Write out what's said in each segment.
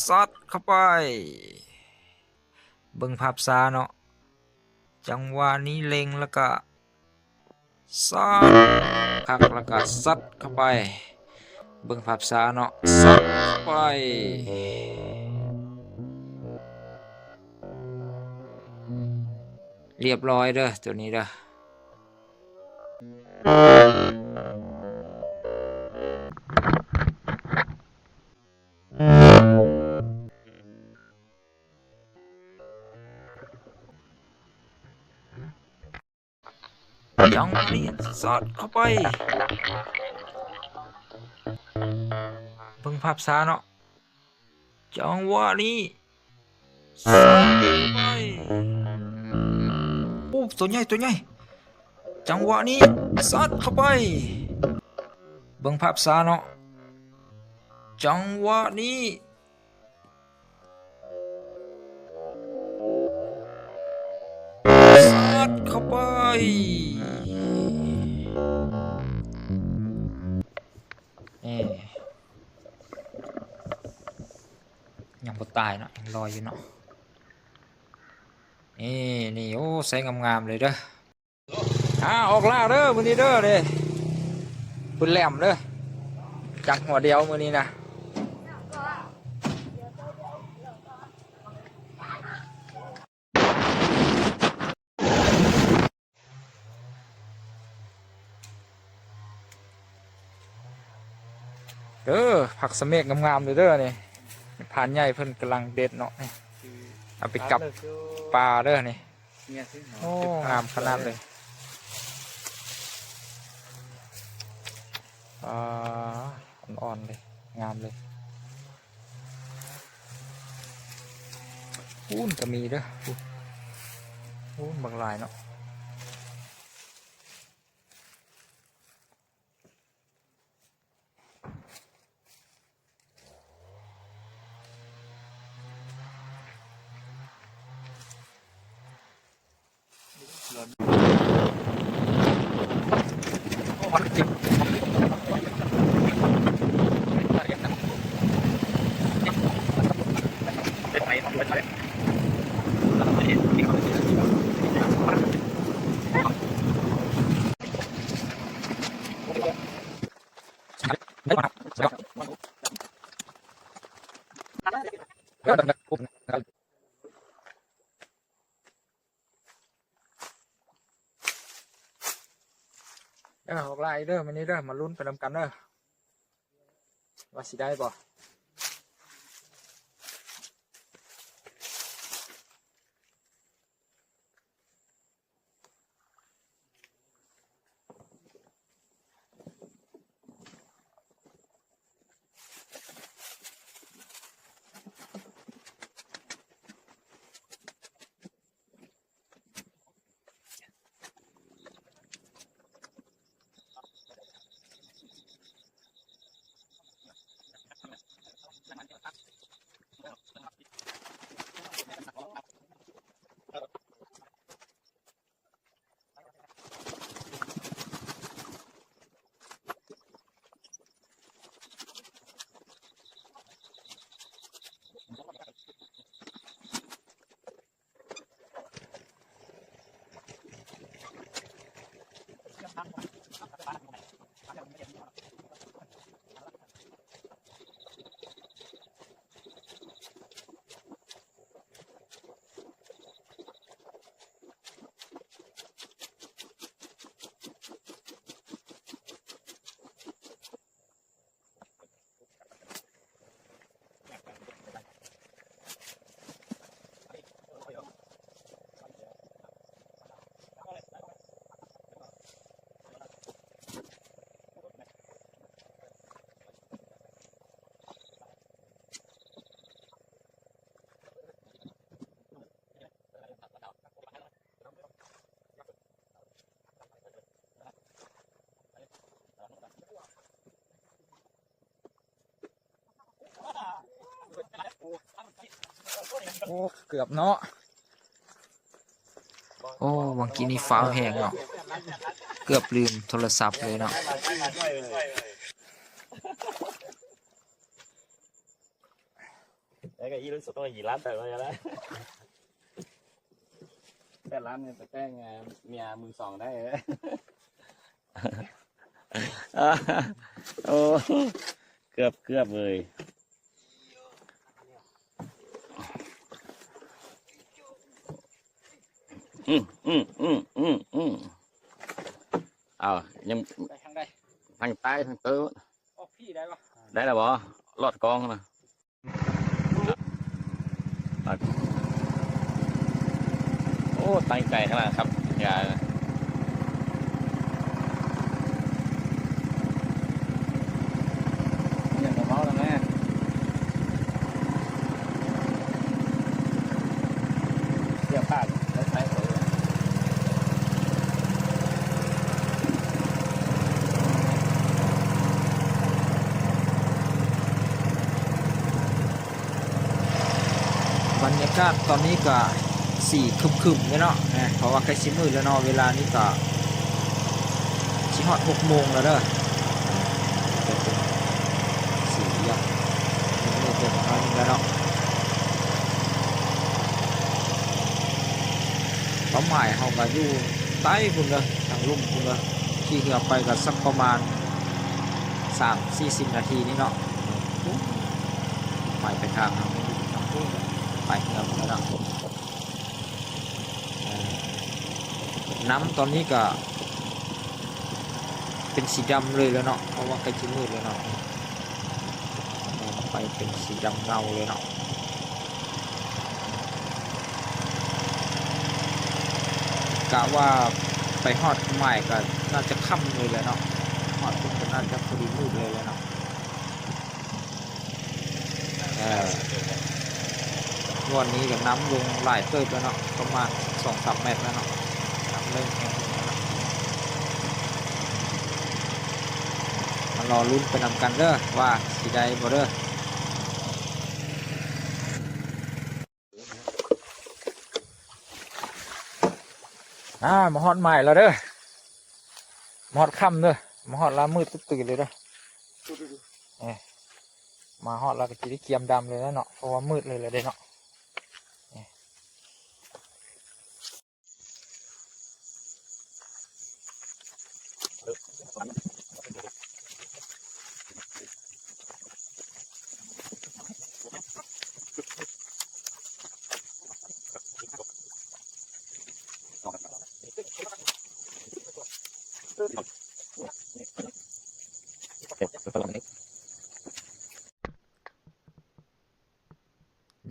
ซัดเข้าไปเบิ่งภาพช้าเนาะจังหวะนี้เล็งแล้วก็ซัดคักแล้วก็ซัดเข้าไปเบิ่งภาพช้าเนาะซัดเข้าไปเรียบร้อยเด้อตัวนี้เด้อจังหวะนี้ซัดเข้าไปเบิ่งภาพช้าเนาะจังหวะนี้ซัดเข้าไปโอ้ตัวใหญ่จังหวะนี้ซัดเข้าไปเบิ่งภาพช้าเนาะจังหวะนี้ซัดเข้าไปยังบ่ตายเนาะยังลอยอยู่เนาะนี่โอ้ใส่งามๆเลยเด้อออกล่าเด้อมื้อนี้เด้อเด้ปืนแหลมเด้อจักหัวเดียวมื้อนี้นะเด้อผักสะเมกงามๆเลยเด้อนี่ผ่านใหญ่เพิ่นกำลังเด็ดเนาะนี่เอาไปกับปลาเด้อนี่โอ้งามขนาดเลยอ่อนๆเลยงามเลยอู้นก็มีเด้ออู้นบางลายเนาะออกลายเด้อมันนี้เด้อมาลุ้นไปนำกันเด้อว่าสิได้บ่โอ้เกือบเนาะโอ้บางทีนี่ฟ้าแห้งเนาะเกือบลืมโทรศัพท์เลยเนาะ đấy cái ý lúc tôi gì lắm rồi đó cái lắm nên cái nhà mười sòn đấy ô cướp cướp rồi nhưng thằng tay thằng tớ đấy là bó lọt con nè ô tay cày thế là khắp nhà nhận được máu rồi nè giờ phát đấy thấy rồi บรรยากาศตอนนี้ก็สีครึมๆเลยเนาะเพราะว่าใกล้สิมืดแล้วเนาะเวลานี้ก็สิฮอด6 โมงแล้วเด้อสีอย่างนี้เป็นตอนนี้แล้วเนาะเป้าหมายเขาก็อยู่ใต้พุ่นเลยทางลุ่มพุ่นเลยขี่เรือไปก็สักประมาณ3-40 นาทีนี่เนาะหมายไปทางเขาไปเรือพุ่นแล้วน้ำตอนนี้ก็เป็นสีดำเลยแล้วเนาะเพราะว่าใกล้จะมืดแล้วเนาะไปเป็นสีดำเงาเลยเนาะกะว่าไปฮอดใหม่ก็น่าจะค่ำเลยแหละเนาะฮอดปุ๊บก็น่าจะพอดีมืดเลยแล้วเนาะวันนี้กับน้ำลงหลายเติบแล้วเนาะประมาณ 2-3 เมตรแล้วเนาะน้ำเริ่มแห้งมารอลุ้นไปนำกันเด้อว่าสีใดบ่เด้อมาฮอดใหม่แล้วเด้อมาฮอดค่ำเด้อมาฮอดลามืดตื่นเลยเด้อมาฮอดแล้วก็จะได้เกียมดำเลยแล้วเนาะเพราะว่ามืดเลยเลยเด้เนาะ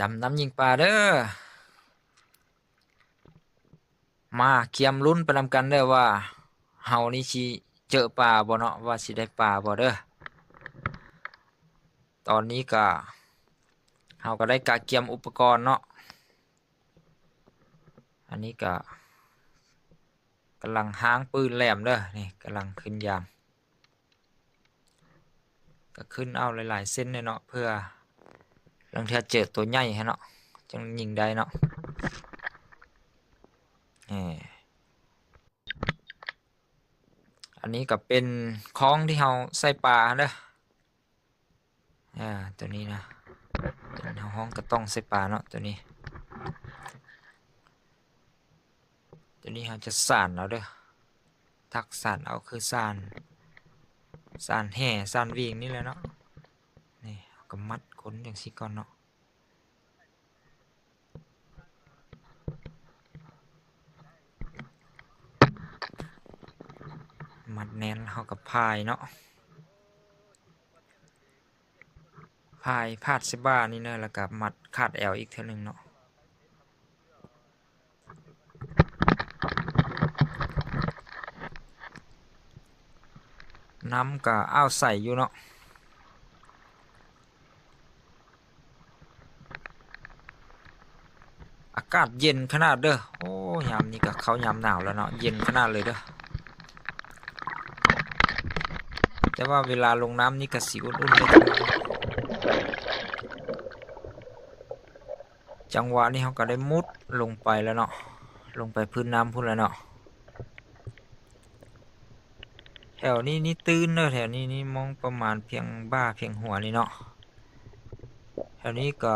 ดำน้ำยิงปลาเด้อมาเกียมลุ้นไปนำกันเด้อว่าเฮานี่สิเจอปลาบ่เนาะว่าสิได้ปลาบ่เด้อตอนนี้ก็เฮาก็ได้กะเกียมอุปกรณ์เนาะอันนี้ก็กำลังห้างปืนแหลมเด้อนี่กำลังขึ้นยามก็ขึ้นเอาหลายๆเส้นเลยเนาะเพื่อลังเทื่อเจอตัวใหญ่ฮะเนาะจังยิงได้เนาะอันนี้ก็เป็นคล้องที่เราใส่ปลาเด้อตัวนี้นะเป็นห้องก็ต้องใส่ปลาเนาะตัวนี้เราจะสานเอาเด้อทักสานเอาคือสานแห่สานวิ่งนี่แหละเนาะนี่ก็มัดขนอย่างสิก่อนเนาะมัดแน่นเขากับพายเนาะพายพาดเสบ้านี่เนาะแล้วก็มัดคาดแอวอีกเท่านึงเนาะน้ำก็อ้าวใส่อยู่เนาะอากาศเย็นขนาดเด้อโอ้ยามนี้ก็เขายามหนาวแล้วเนาะเย็นขนาดเลยเด้อแต่ว่าเวลาลงน้ำนี่ก็สีอุ่นๆเลยจังหวะนี้เขาก็ได้มุดลงไปแล้วเนาะลงไปพื้นน้ำพุ่นแล้วเนาะแถวนี้นี่ตื้นเนอะแถวนี้นี่มองประมาณเพียงบ่าเพียงหัวนี่เนาะแถ อันนี้ก็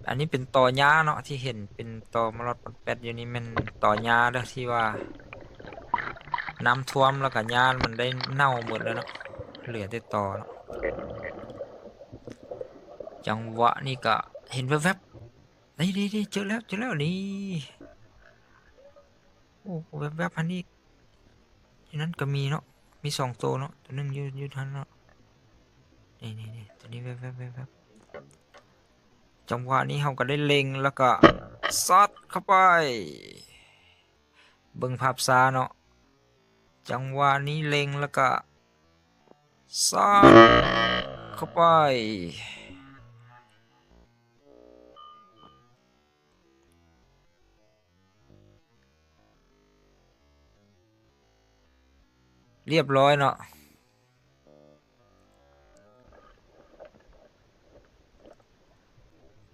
อันนี้เป็นตอหญ้าเนาะที่เห็นเป็นตอมะรดปนแปดอยู่นี่มันตอหญ้าเด้อที่ว่าน้ำท่วมแล้วก็หญ้ามันได้เน่าหมดแล้วเนาะเหลือแต่ตอเนาะจังหวะนี่ก็เห็นแวบๆนี่เจอแล้วนี่โอ้แวบๆอันนี้ที่นั้นก็มีเนาะมีสองตัวเนาะตัวหนึงอยู่ทันเนาะนี่ตัวนี้แวบจังหวะนี้เราก็ได้เล็งแล้วก็ซัดเข้าไปเบิ่งภาพช้าเนาะจังหวะนี้เล็งแล้วก็ซัดเข้าไปเรียบร้อยเนาะ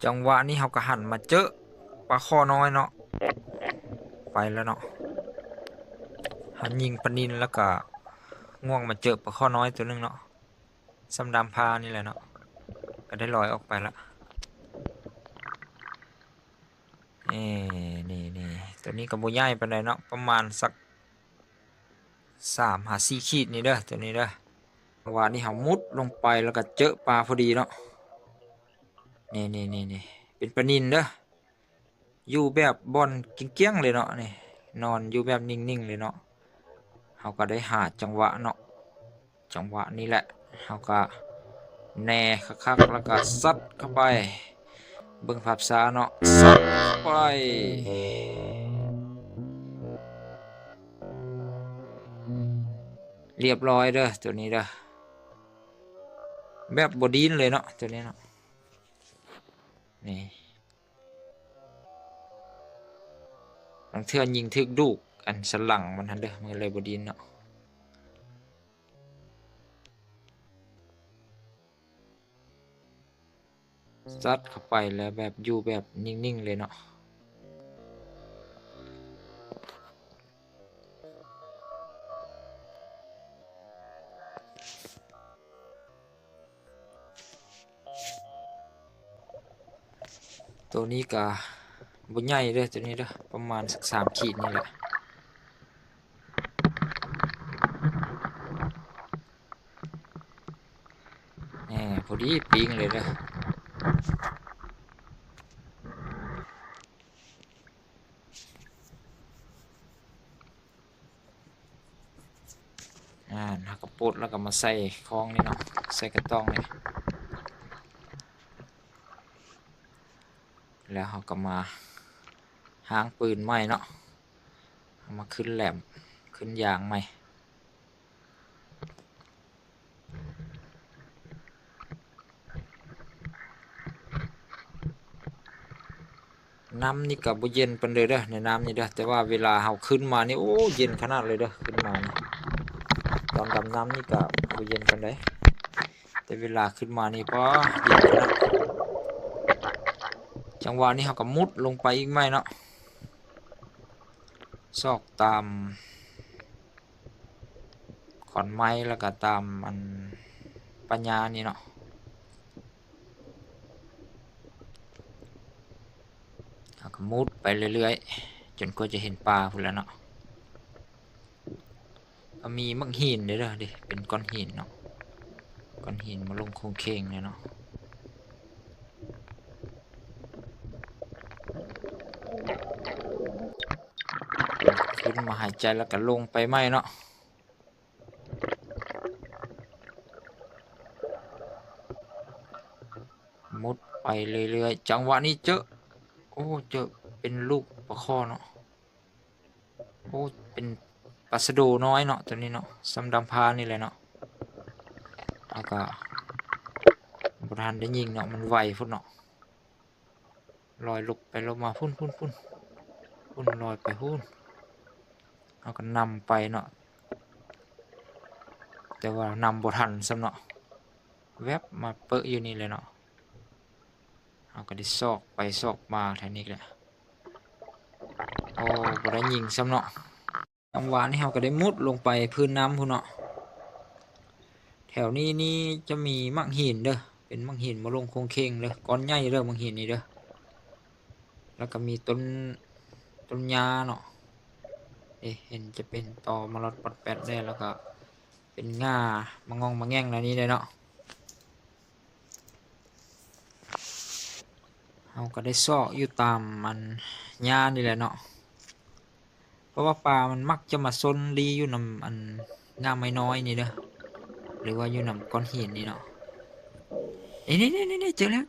จังหวะนี้เราก็หันมาเจอปลาคอน้อยเนาะไปแล้วเนาะหันยิงปลานิลแล้วก็ง่วงมาเจอปลาคอน้อยตัวนึงเนาะสำดำพานี่แหละเนาะก็ได้ลอยออกไปละนี่ตัวนี้ก็บ่ใหญ่ปานใดเนาะประมาณสัก3-4 ขีดนี่เด้อตัวนี้เด้อว่านี่เขามุดลงไปแล้วก็เจอปลาพอดีเนาะนี่เป็นปลานิลเด้ออยู่แบบบอนเกี้ยงๆเลยเนาะนี่นอนอยู่แบบนิ่งๆเลยเนาะเขาก็ได้หาจังหวะเนาะจังหวะนี้แหละเขาก็แน่คักๆแล้วก็ซัดเข้าไปเบิ่งภาพช้าเนาะซัดเข้าไปเรียบร้อยเด้อตัวนี้เด้อแบบบดีนเลยเนาะตัวนี้เนาะนี่บางเทื่อยิงทึกดูกอันสลังมันทันเด้อมันเลยบดีนเนาะซัดเข้าไปแล้วแบบอยู่แบบนิ่งๆเลยเนาะตัวนี้ก็บ่ใหญ่เด้อตัวนี้เด้อประมาณสัก3 ขีดนี่แหละพอดีปิงเลยเด้อหักกระปุกแล้วก็มาใส่คล้องนี่เนาะใส่กระต้องนี่แล้วเขาก็มาหางปืนใหม่เนาะเอามาขึ้นแหลมขึ้นยางใหม่น้ำนี่กับบ่เย็นปานเลยเด้อในน้ำนี่เด้อแต่ว่าเวลาเขาขึ้นมานี่โอ้เย็นขนาดเลยเด้อขึ้นมานี่ตอนดำน้ำนี่กับบ่เย็นปานใดแต่เวลาขึ้นมานี่พอเย็นขนาดจังหวะนี้เขาก็มุดลงไปอีกไหมเนาะซอกตามขอนไม้แล้วก็ตามมันปัญญานี่เนาะเขาก็มุดไปเรื่อยๆจนกว่าจะเห็นปลาพุ่นแล้วเนาะก็มีมักหินเด้อดิเป็นก้อนหินเนาะก้อนหินมาลงโค้งเคงเนี่ยเนาะขึ้นมาหายใจแล้วก็ลงไปไหมเนาะมุดไปเรื่อยๆจังหวะนี้เจอโอ้เจอเป็นลูกปลาข้อเนาะโอ้เป็นปลาสะโดน้อยเนาะตัวนี้เนาะสำดำพานี่แหละเนาะแล้วก็บทันได้ยิงเนาะมันไวพุ่นเนาะลอยลุกไปลงมาพุ่นลอยไปพุ่นเอาก็นำไปเนาะแต่ว่านำบทันสำเนาะแวบมาเปะอยู่นี่เลยเนาะเอาก็ได้ซอกไปซอกมาแถวนี้แหละโอ้บ่ได้ยิงสำเนาะจังหวะนี้เราก็ได้มุดลงไปพื้นน้ำพุ่นเนาะแถวนี้นี่จะมีมักหินเด้อ เป็นมังหินมาลงโคงเคงเลยก้อนใหญ่เด้อมังหินนี่เด้อแล้วก็มีต้นยาเนาะเห็นจะเป็นตอมรดปอดแปดได้แล้วก็เป็นง่ามางองมาแง่งอะไรนี้เลยเนาะเราก็ได้ซ่ออยู่ตามมันหญ้านี่แหละเนาะเพราะว่าปลามันมักจะมาซนดีอยู่นำอันง่ามไม่น้อยนี่เด้อหรือว่าอยู่นำก้อนหินนี่เนาะนี่เจอแล้ว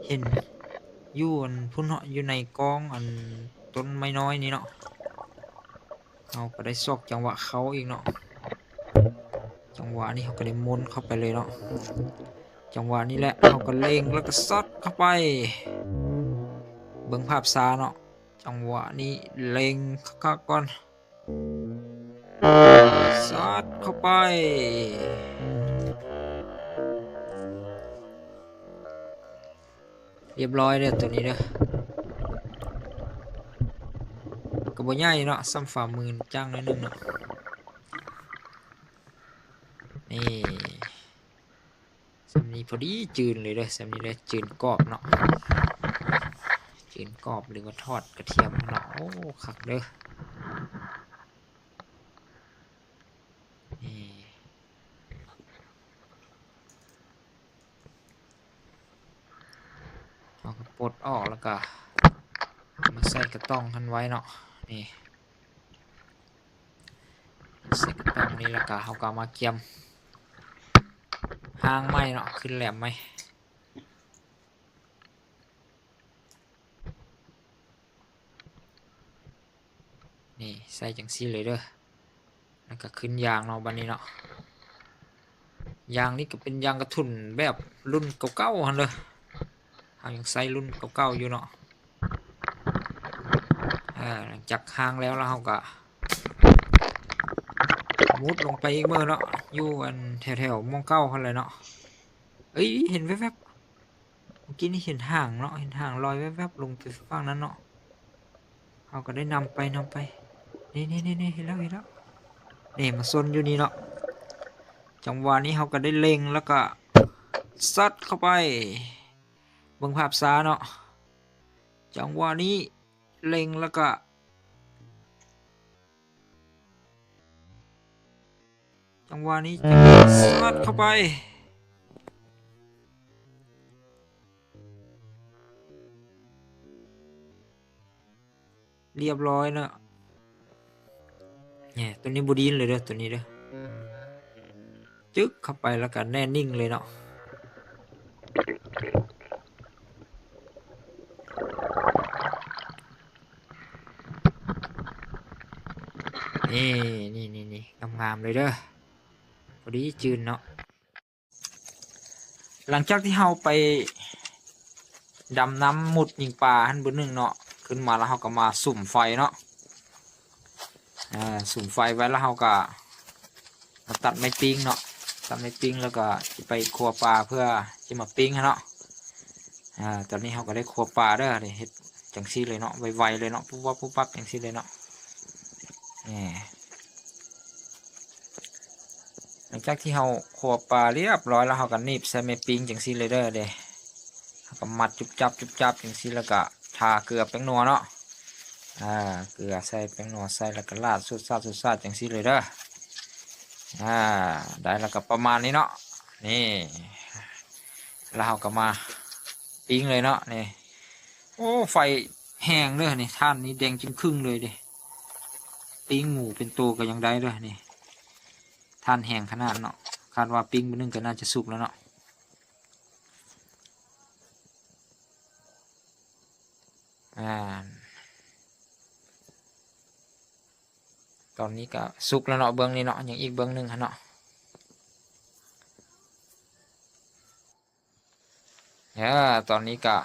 เห็นอยู่อันพุ่นเนาะอยู่ในกองอันต้นไม้น้อยนี่เนาะเราก็ได้ซอกจังหวะเขาอีกเนาะจังหวะนี้เขาก็ได้มุนเข้าไปเลยเนาะจังหวะนี้แหละเขาก็เล็งแล้วก็ซัดเข้าไปเบิ่งภาพซ้าเนาะจังหวะนี้เล็งข้าก่อนซัดเข้าไปเรียบร้อยเด้อตัวนี้เด้อกระบอกใหญ่เนาะซ้ำฝ่ามือจ้างหน่อยนึงเนาะนี่สำนี้พอดีจืนเลยเด้อสำนี้เลยจืนกรอบเนาะจืนกรอบหรือว่าทอดกระเทียมเนาะโอ้คักเด้อนี่เอากระปดออกแล้วก็มาใส่กระต้องทันไว้เนาะนี่ใส่กระต้องนี้แล้วก็เอากมาเกียมห้างไม้เนาะขึ้นแหลมไหมนี่ใส่จังซี่เลยเด้อแล้วก็ขึ้นยางเนาะบันนี้เนาะยางนี่ก็เป็นยางกระทุนแบบรุ่นเก่าๆฮันเลยเอายังใส่รุ่นเก่าๆอยู่เนาะหลังจากห้างแล้วเราก็มุดลงไปอีกเมื่อเนาะอยู่อันแถวมองเก้าคันเลยเนาะเอ้ยเห็นแวบๆเมื่อกี้นี่เห็นห่างเนาะเห็นห่างลอยแวบๆลงไปฝั่งนั้นเนาะเราก็ได้นำไปนี่เห็นแล้วนี่มาซนอยู่นี่เนาะจังหวะนี้เราก็ได้เล็งแล้วก็ซัดเข้าไปเบิ่งภาพซ้าเนาะจังหวะนี้เล็งแล้วก็จังหวะนี้ซัดเข้าไปเรียบร้อยเนาะเนี่ยตัวนี้บูดีนเลยเด้อตัวนี้เด้อจึ๊กเข้าไปแล้วก็แน่นิ่งเลยเนาะนี่งามๆเลยเด้อพอดีจืนเนาะหลังจากที่เราไปดำน้ำมุดยิงปลาหันบนหนึ่งเนาะขึ้นมาแล้วเราก็มาสุ่มไฟเนาะสุ่มไฟไว้แล้วเราก็มาตัดไม้ปิ้งเนาะตัดไม้ปิ้งแล้วก็จะไปครัวปลาเพื่อจะมาปิ้งเนาะตอนนี้เราก็ได้ครัวปลาเด้อเฮ็ดจังซี่เลยเนาะไวๆเลยเนาะปุ๊บปั๊บจังซี่เลยเนาะหลังจากที่เราครัวปลาเรียบร้อยแล้วเราก็นีบใส่ไม้ปิ้งจังซี่เลยเด้อเด้เราก็มัดจุบจับจังซี่แล้วก็ทาเกลือแป้งนัวเนาะเกลือใส่แป้งนัวใส่แล้วก็ราดสุดซาดจังซี่เลยเด้อได้แล้วก็ประมาณนี้เนาะนี่แล้วเราก็มาปิ้งเลยเนาะนี่โอ้ไฟแห้งเลยนี่ท่านนี้แดงจึงครึ่งเลยดิปิ้งหมูเป็นตัวก็ยังได้ด้วยนี่ท่านแห้งขนาดเนาะคาดว่าปิ้งมื้อนึงก็น่าจะสุกแล้วเนาะตอนนี้ก็สุกแล้วเนาะเบื้องนี้เนาะยังอีกเบื้องหนึ่งฮะเนาะตอนนี้ก็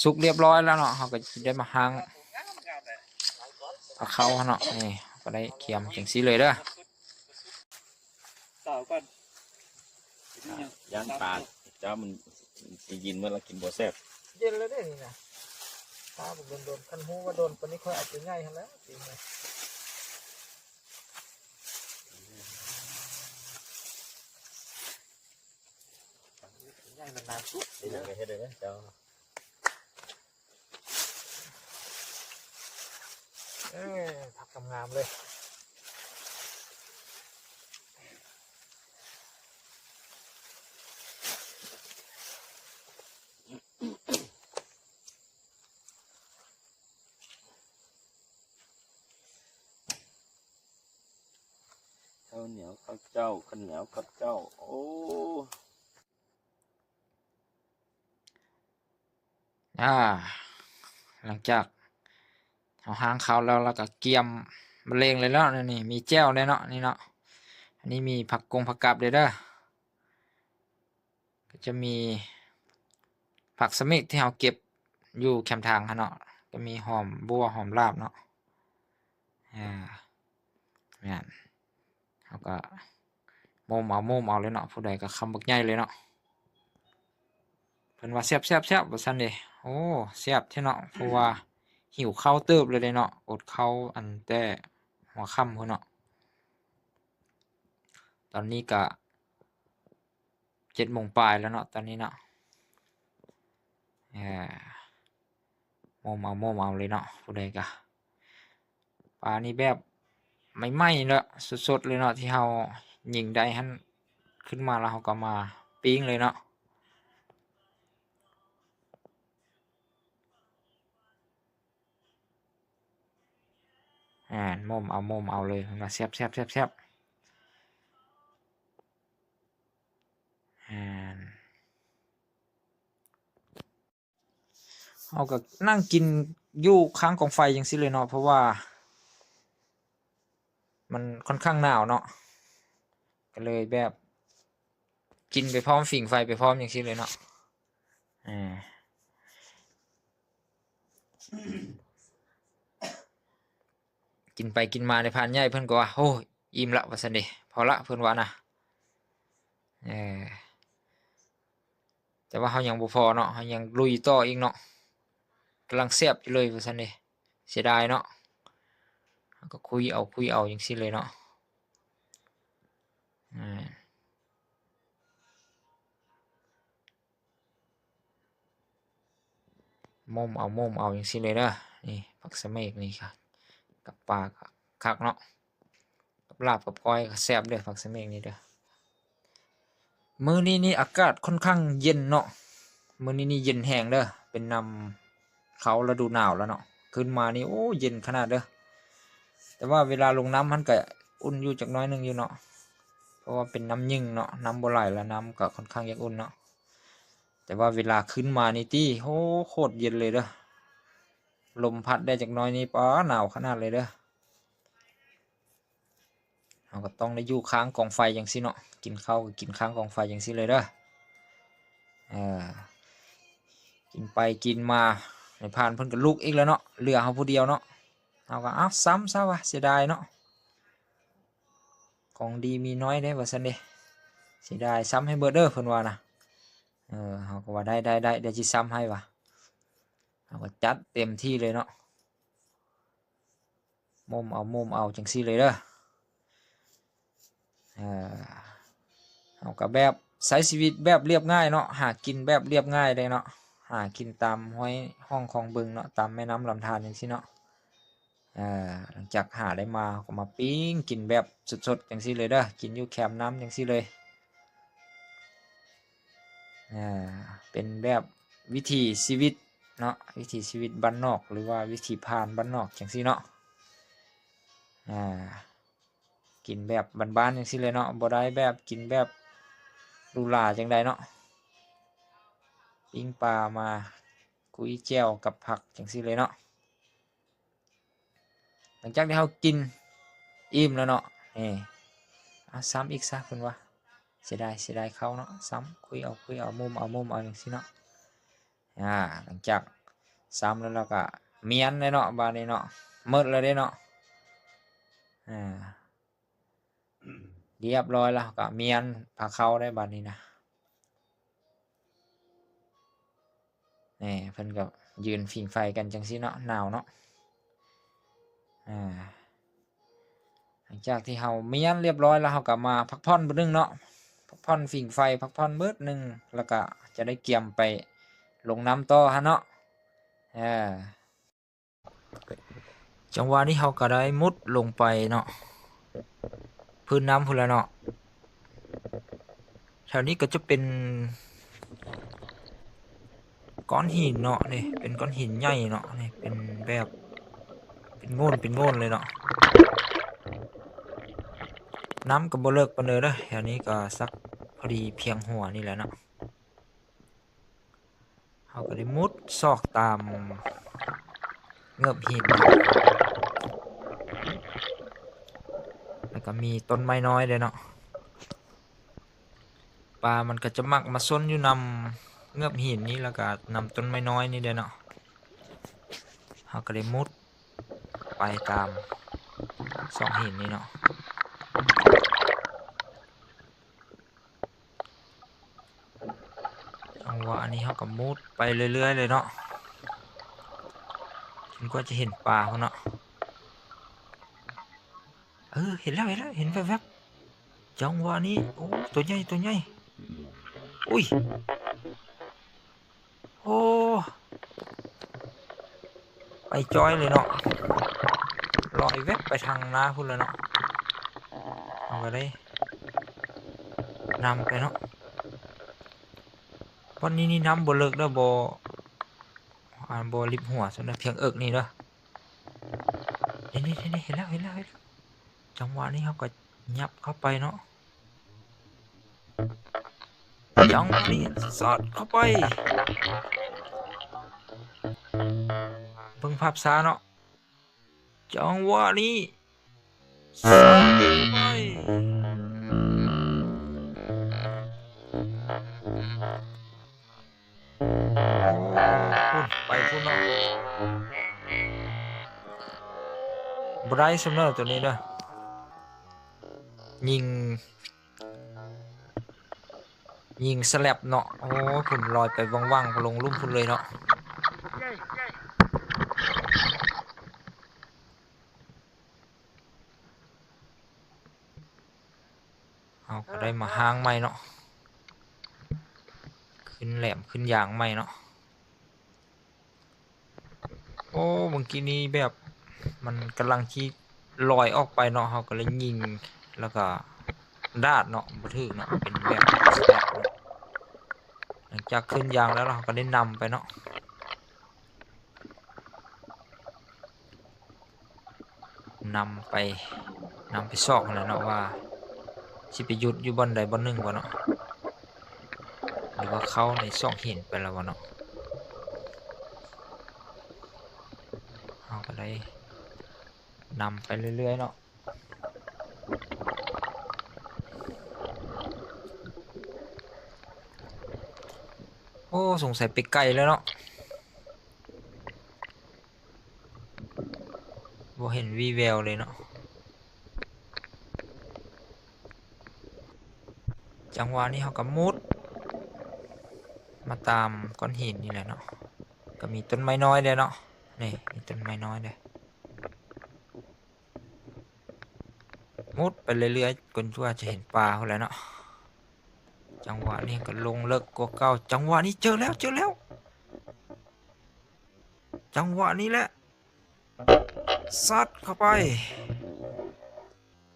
สุกเรียบร้อยแล้วเนาะเขาก็ได้มาหั่งเอาเข้าเนาะนี่ก็ได้เคี่ยมจังซี่เลยเด้อย่างปลาเจ้ามันจะยินเมื่อเรากินบ่แซ่บเย็นแล้วเด้นี่นะถ้าผมโดนคันหูว่าโดนคนนี้ค่อยอาจจะง่ายฮะแล้วจริงไหม ย่างนานๆสุด เดี๋ยวเฮ็ดได้เจ้า ผักงามๆเลยข้าวเหนียวข้าวเจ้าข้าวเหนียวข้าวเจ้าโอ้ หลังจากเอาหางเขาแล้วก็เกียมมะเร็งเลยแล้วนี่มีแจ้วเลยเนาะนี่เนาะอันนี้มีผักกงผักกาดเลยเด้อก็จะมีผักสมิกที่เราเก็บอยู่แคมทางเนาะก็มีหอมบัวหอมลาบเนาะเนี่ยเขาก็โมมเอาเลยเนาะผู้ใดก็คำบักใหญ่เลยเนาะเพิ่นว่าแซ่บว่าซั่นเด้โอ้แซ่บแท้เนาะเพราะว่าหิวข้าวเติบเลยเนาะอดข้าวอันแต่หัวค่ำพุ่นเนาะตอนนี้ก็7 โมงปลายแล้วเนาะตอนนี้เนาะโมมเอาเลยเนาะผู้ใดก็ปลานี่แบบไม่ไหม้เนาะสดๆเลยเนาะที่เฮายิงได้หั่นขึ้นมาแล้วเฮาก็มาปิ้งเลยเนาะโมมเอาเลยมาแซ่บเอาก็นั่งกินอยู่ข้างกองไฟจังซี่เลยเนาะเพราะว่ามันค่อนข้างหนาวเนาะก็เลยแบบกินไปพร้อมฝิ่งไฟไปพร้อมจังซี่เลยเนาะกินไปกินมาในพานใหญ่เพิ่นก็ว่าโอ้อิ่มละว่าซั่นเด้พอละเพิ่นว่านะแต่ว่าเฮายังบ่พอเนาะเฮายังลุยต่ออีกเนาะกำลังแซ่บอยู่เลยว่าซั่นเด้เสียดายเนาะก็คุยเอาจังซี่เลยเนาะโมมเอาจังซี่เลยเด้อนี่ผักสะเมกนี่ค่ะกับปลาก็คักเนาะกับลาบกับก้อยก็แซ่บเด้อผักสะเมกนี่เด้อมื้อนี้นี่อากาศค่อนข้างเย็นเนาะมื้อนี้นี่เย็นแห้งเด้อเป็นนำเขาฤดูหนาวแล้วเนาะขึ้นมานี่โอ้เย็นขนาดเด้อแต่ว่าเวลาลงน้ำมันก็อุ่นอยู่จักน้อยนึงอยู่เนาะเพราะว่าเป็นน้ำยิ่งเนาะน้ำบ่ไหลแล้วน้ำก็ค่อนข้างยังอุ่นเนาะแต่ว่าเวลาขึ้นมานี่ติโอ้โคตรเย็นเลยเด้อลมพัดได้จักน้อยนี่ป๊าหนาวขนาดเลยเด้อเราก็ต้องได้อยู่ค้างกองไฟจังซี่เนาะกินข้าวก็กินค้างกองไฟจังซี่เลยเด้อกินไปกินมาในพานเพิ่นก็ลุกอีกแล้วเนาะเหลือเฮาผู้เดียวเนาะเอาก็ซ้ำซะวะเสียดายเนาะของดีมีน้อยเด้ว่าซั่นเด้เสียดายซ้ำให้เบิดเด้อเพิ่นว่านะเฮาก็ว่าได้เดี๋ยวสิซ้ำให้ว่ะเฮาก็จัดเต็มที่เลยเนาะโมมเอาจังซี่เลยเด้อเอาก็แบบใช้ชีวิตแบบเรียบง่ายเนาะหากินแบบเรียบง่ายเลยเนาะหากินตามห้วยห้องคลองบึงเนาะตามแม่น้ำลำธารจังซี่เนาะหลังจากหาได้มาก็มาปิ้งกินแบบสดๆจังซี่เลยเด้อกินอยู่แคมป์น้ำจังซี่เลยเป็นแบบวิถีชีวิตเนาะวิถีชีวิตบ้านนอกหรือว่าวิถีผ่านบ้านนอกจังซี่เนาะกินแบบบ้านๆจังซี่เลยเนาะบ่ได้แบบกินแบบหรูหราจังใดเนาะปิ้งปลามากุยแจ่วกับผักจังซี่เลยเนาะหลังจากที่เรากินอิ่มแล้วเนาะซ้ำอีกซะเพิ่นว่าเสียดายเขาเนาะซ้ำคุยเอามุมเอาจังซี่เนาะหลังจากซ้ำแล้วเราก็เมียนเลยเนาะบาดนี้เนาะหมดแล้วเด้เนาะเรียบร้อยแล้วก็เมียนพาเข้าได้บาดนี้นะเพิ่นก็ยืนผิงไฟกันจังซี่เนาะหนาวเนาะหลังจากที่เฮาเมียนเรียบร้อยแล้วเฮาก็มาพักผ่อนบ่นึงเนาะพ พักผ่อนฝิ่งไฟพักผ่อนเบิดหนึ่งแล้วก็จะได้เกี่ยมไปลงน้ำต่อฮะเนาะจังหวะนี้เขาก็ได้มุดลงไปเนาะพื้นน้ำพุ่นแล้วเนาะแถวนี้ก็จะเป็นก้อนหินเนาะนี่เป็นก้อนหินใหญ่เนาะนี่เป็นแบบเป็นโง่นเลยเนาะน้ำก็บ่เลิกปานเด้อเด้อแถวนี้ก็สักพอดีเพียงหัวนี่แหละเนาะเขาก็ได้มุดซอกตามเงือบหินแล้วก็มีต้นไม้น้อยเลยเนาะปลามันก็จะมักมาซนอยู่นำเงือบหินนี้แล้วก็นำต้นไม้น้อยนี่เด้อเนาะเขาก็ได้มุดไปตามซอกหินนี่เนาะจังหวะนี้เขาก็มุดไปเรื่อยๆเลยเนาะจนกว่าจะเห็นปลาเขาเนาะเห็นแล้วเห็นแวบๆจังหวะนี้โอ้ตัวใหญ่อุ้ยโอ้ไปจอยเลยเนาะลอยแวบไปทางนาพุ่นเลยเนาะเอาไปได้นำไปเนาะวันนี้นี่น้ำบ่เลิกเด้อบ่ริบหัวซะนะเพียงเอิกนี่เด้อนี่เห็นแล้วจังหวะนี้เขาก็ยับเข้าไปเนาะจังหวะนี้สอดเข้าไปเบิ่งภาพช้าเนาะจังหวะนี้สอดเข้าไปไปพุ่นเนาะไบรท์ซัมเนอร์ตัวนี้เด้อยิงสแลบเนาะโอ้พุ่นลอยไปว่างๆลงลุ่มพุ่นเลยเนาะเอาก็ได้มาห้างใหม่เนาะขึ้นแหลมขึ้นยางใหม่เนาะโอ้เมื่อกี้นี้แบบมันกำลังที่ลอยออกไปเนาะเขาก็เลยยิงแล้วก็ดาดเนาะบ่ถึกเนาะเป็นแบบสแลบเนาะหลังจากขึ้นยางแล้วเราก็ได้นำไปเนาะนำไปซอกแล้วเนาะว่าสิไปหยุดอยู่บนใดบนหนึ่งวะเนาะหรือว่าเข้าในซอกหินไปแล้ววะเนาะเอาก็ได้นำไปเรื่อยๆเนาะโอ้สงสัยไปไกลแล้วเนาะบ่เห็นวีแววเลยเนาะจังหวะนี้เขาก็มุดมาตามก้อนหินนี่แหละเนาะก็มีต้นไม้น้อยเลยเนาะนี่มีต้นไม้น้อยเลยมุดไปเรื่อยๆจนกว่าจะเห็นปลาเขาแล้วเนาะจังหวะนี้ก็ลงเลิกกว่าเก่าจังหวะนี้เจอแล้วจังหวะนี้แหละซัดเข้าไป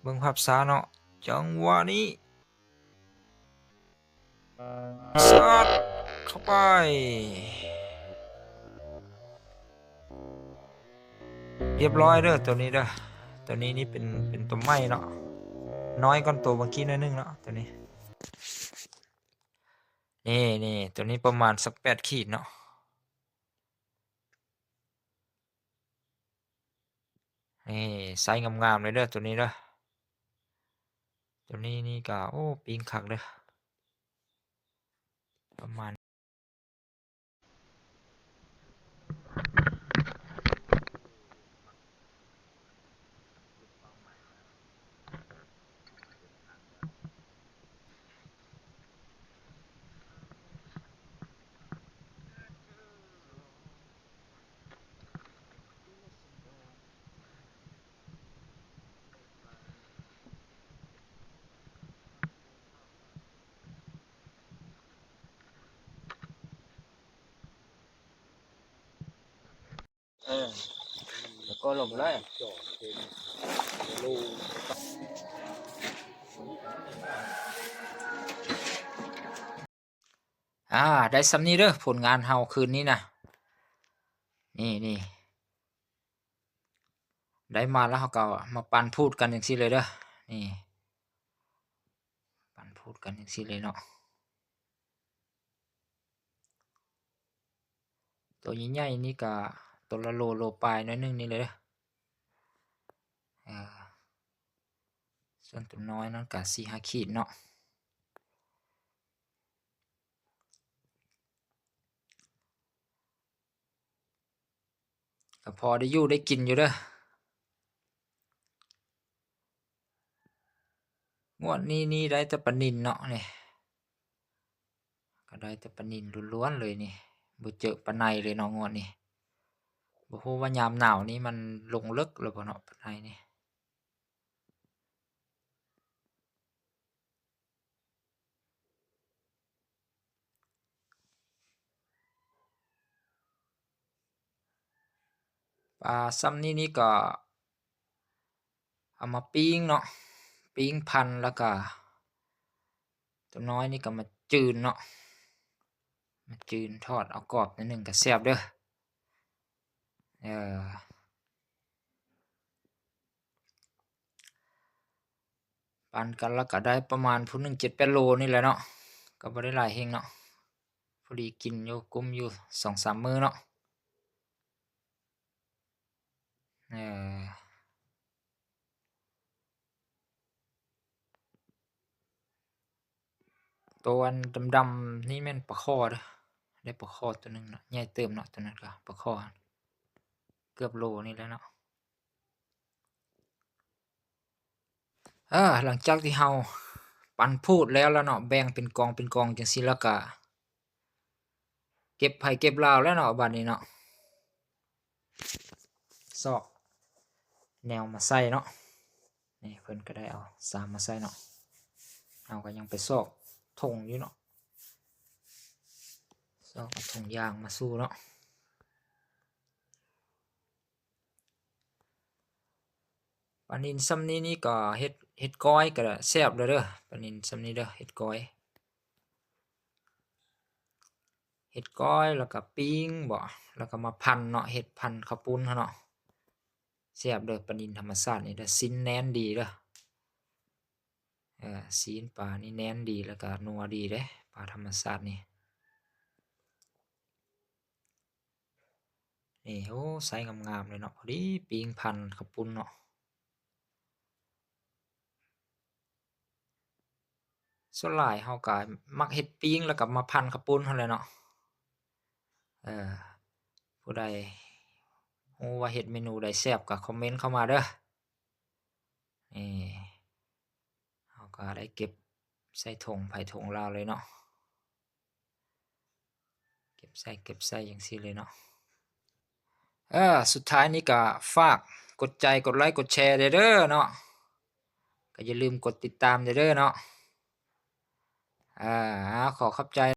เบิ่งภาพช้าเนาะจังหวะนี้ซัดเข้าไปเรียบร้อยเด้อตัวนี้เด้อตัวนี้นี่เป็นตัวไม้เนาะน้อยก่อนตัวเมื่อกี้นิดนึงเนาะตัวนี้นี่ตัวนี้ประมาณสัก8 ขีดเนาะนี่ไซส์งามๆเลยเด้อตัวนี้เด้อตัวนี้นี่ก็โอ้ปิงคักเด้อประมาณ แล้วก็ลงเลย ได้สำนี้เด้อผลงานเฮาคืนนี้นะนี่ได้มาแล้วเฮาก็มาปั่นพูดกันจังซี่เลยเด้อนี่ปั่นพูดกันจังซี่เลยเนาะตัวใหญ่ๆนี่ก็ตัวละโลปลายน้อยหนึงนี่เลยเด้อส่วนตัวน้อยนั่นก็4-5 ขีดเนาะก็พอได้อยู่ได้กินอยู่เด้องวดนี้ได้แต่ปลานิลเนาะนี่ก็ได้แต่ปลานิลล้วนๆเลยนี่บ่เจอปลาในเลยเนาะงวดนี้บ่ฮู้ว่ายามหนาวนี้มันลงลึกหรือบ่เนาะปลาในนี่ปลาซ้ำนี่ก็เอามาปิ้งเนาะปิ้งพันแล้วก็ตัวน้อยนี่ก็มาจืนเนาะมาจืนทอดเอากรอบนิดหนึ่งก็แซ่บเด้อปันกันแล้วก็ได้ประมาณผู้หนึ่ง7-8 โลนี่แหละเนาะก็บ่ได้หลายแฮงเนาะพอดีกินอยู่กุมอยู่ 2-3 มื้อเนาะตัวอันดำๆนี่แม่นปลาข้อเด้อได้ปลาข้อตัวหนึ่งเนาะใหญ่เติมเนาะตัวนั้นก็ปลาข้อเกือบโลนี่แหละเนาะหลังจากที่เฮาปั่นพูดแล้วเนาะแบ่งเป็นกองจังซี่แล้วก็เก็บไผเก็บลาวแล้วเนาะบัดนี้เนาะซอกแนวมาใส่เนาะนี่เพิ่นก็ได้เอาสามมาใส่เนาะเฮาก็ยังไปซอกถงอยู่เนาะซอกเอาถุงยางมาสู้เนาะปลานิลซ้ำนี้นี่ก็เฮ็ดก้อยก็แซ่บเลยเด้อปลานิลซ้ำนี้เด้อเฮ็ดก้อยแล้วก็ปิ้งบ่แล้วก็มาพันเนาะเฮ็ดพันข้าวปุ้นเนาะแซ่บเด้อปลานิลธรรมชาตินี่เด้อสิ้นแน่นดีเด้อซีนปลานี่แน่นดีแล้วก็นัวดีเด้ปลาธรรมชาตินี่โอ้ไซส์งามๆเลยเนาะพอดีปิ้งพันข้าวปุ้นเนาะส่วนหลายเฮาก็มักเฮ็ดปิ้งแล้วก็มาพันข้าวปุ้นเท่านั้นแหละเนาะผู้ใดรู้ว่าเฮ็ดเมนูใดแซ่บก็คอมเมนต์เข้ามาเด้อนี่เฮาก็ได้เก็บใส่ถุงไผถุงลาวเลยเนาะเก็บใส่จังซี่เลยเนาะสุดท้ายนี้ก็ฝากกดใจกดไลค์กดแชร์เด้อเนาะก็อย่าลืมกดติดตามเด้อเนาะขอขอบใจ